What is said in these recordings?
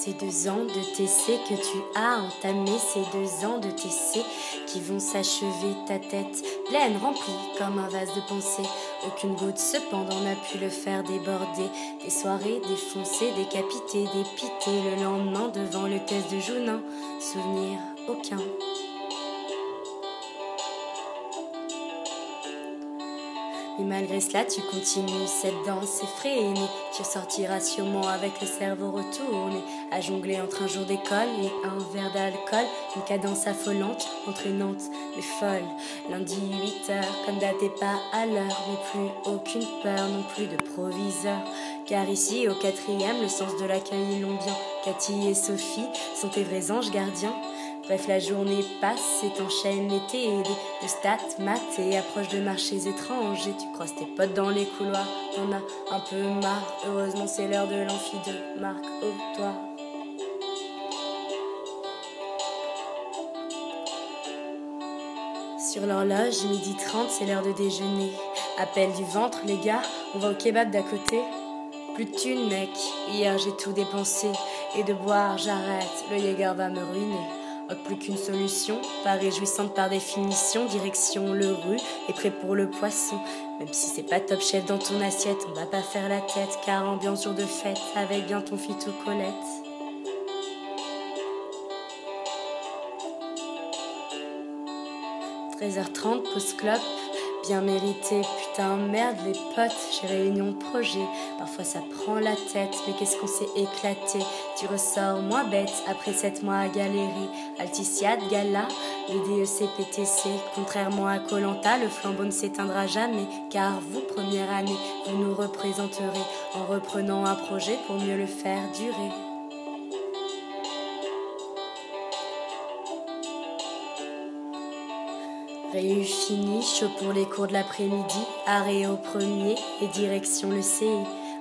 Ces 2 ans de TC que tu as entamé, ces 2 ans de TC qui vont s'achever, ta tête pleine, remplie comme un vase de pensée. Aucune goutte cependant n'a pu le faire déborder. Des soirées défoncées, décapitées, dépitées, le lendemain devant le test de Jounin. Souvenir aucun. Mais malgré cela, tu continues cette danse effrénée. Tu ressortiras sûrement avec le cerveau retourné, à jongler entre un jour d'école et un verre d'alcool. Une cadence affolante, entraînante mais folle. Lundi 8h, comme date et pas à l'heure, mais plus aucune peur, non plus de proviseur. Car ici, au 4e, le sens de l'accueil, ils l'ont bien. Cathy et Sophie sont tes vrais anges gardiens. Bref, la journée passe et t'enchaînes les TD de stats, maths et approche de marchés étrangers. Tu croises tes potes dans les couloirs, t'en as un peu marre. Heureusement, c'est l'heure de l'amphi de Marc au toit. Sur l'horloge, 12h30, c'est l'heure de déjeuner. Appel du ventre, les gars, on va au kebab d'à côté. Plus de thunes, mec, hier j'ai tout dépensé. Et de boire, j'arrête, le Jäger va me ruiner. Plus qu'une solution, pas réjouissante par définition. Direction le rue et prêt pour le poisson. Même si c'est pas top chef dans ton assiette, on va pas faire la tête. Car ambiance jour de fête, avec bien ton fit aux Colette. « 13h30, pause clope, bien mérité, putain merde les potes, j'ai réunion de projet, parfois ça prend la tête, mais qu'est-ce qu'on s'est éclaté, tu ressors moins bête après 7 mois à galérer, Alticiade, Gala, les DEC-PTC, contrairement à Koh-Lanta, le flambeau ne s'éteindra jamais, car vous, première année, vous nous représenterez en reprenant un projet pour mieux le faire durer. Réu fini, chaud pour les cours de l'après-midi, arrêt au premier et direction le CI.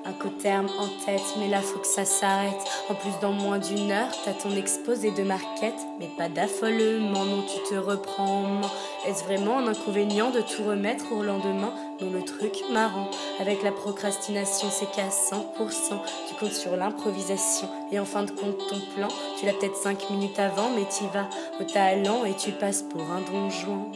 Un coterme en tête, mais là faut que ça s'arrête. En plus, dans moins d'1 heure, t'as ton exposé de marquette, mais pas d'affolement, non, tu te reprends en main. Est-ce vraiment un inconvénient de tout remettre au lendemain? Non, le truc marrant, avec la procrastination, c'est qu'à 100%, tu comptes sur l'improvisation. Et en fin de compte, ton plan, tu l'as peut-être 5 minutes avant, mais t'y vas au talent et tu passes pour un Don Juan.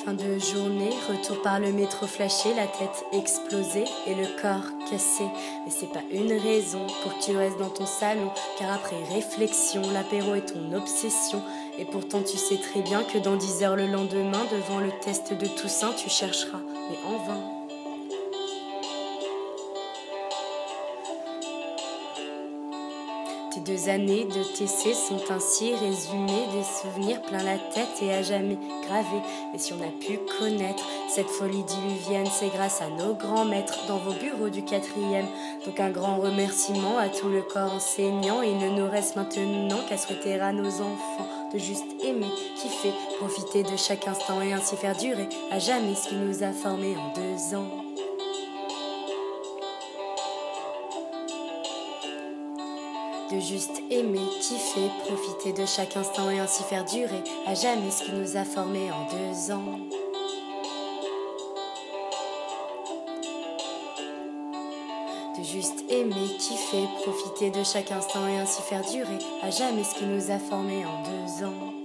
Fin de journée, retour par le métro flashé, la tête explosée et le corps cassé. Mais c'est pas une raison pour que tu restes dans ton salon, car après réflexion, l'apéro est ton obsession. Et pourtant tu sais très bien que dans 10 heures le lendemain, devant le test de Toussaint, tu chercheras, mais en vain. Tes 2 années de TC sont ainsi résumées, des souvenirs plein la tête et à jamais gravés. Mais si on a pu connaître cette folie diluvienne, c'est grâce à nos grands maîtres dans vos bureaux du 4e. Donc un grand remerciement à tout le corps enseignant. Il ne nous reste maintenant qu'à souhaiter à nos enfants de juste aimer, kiffer, profiter de chaque instant et ainsi faire durer à jamais ce qui nous a formés en 2 ans. De juste aimer, kiffer, profiter de chaque instant et ainsi faire durer à jamais ce qui nous a formés en 2 ans. De juste aimer, kiffer, profiter de chaque instant et ainsi faire durer à jamais ce qui nous a formés en 2 ans.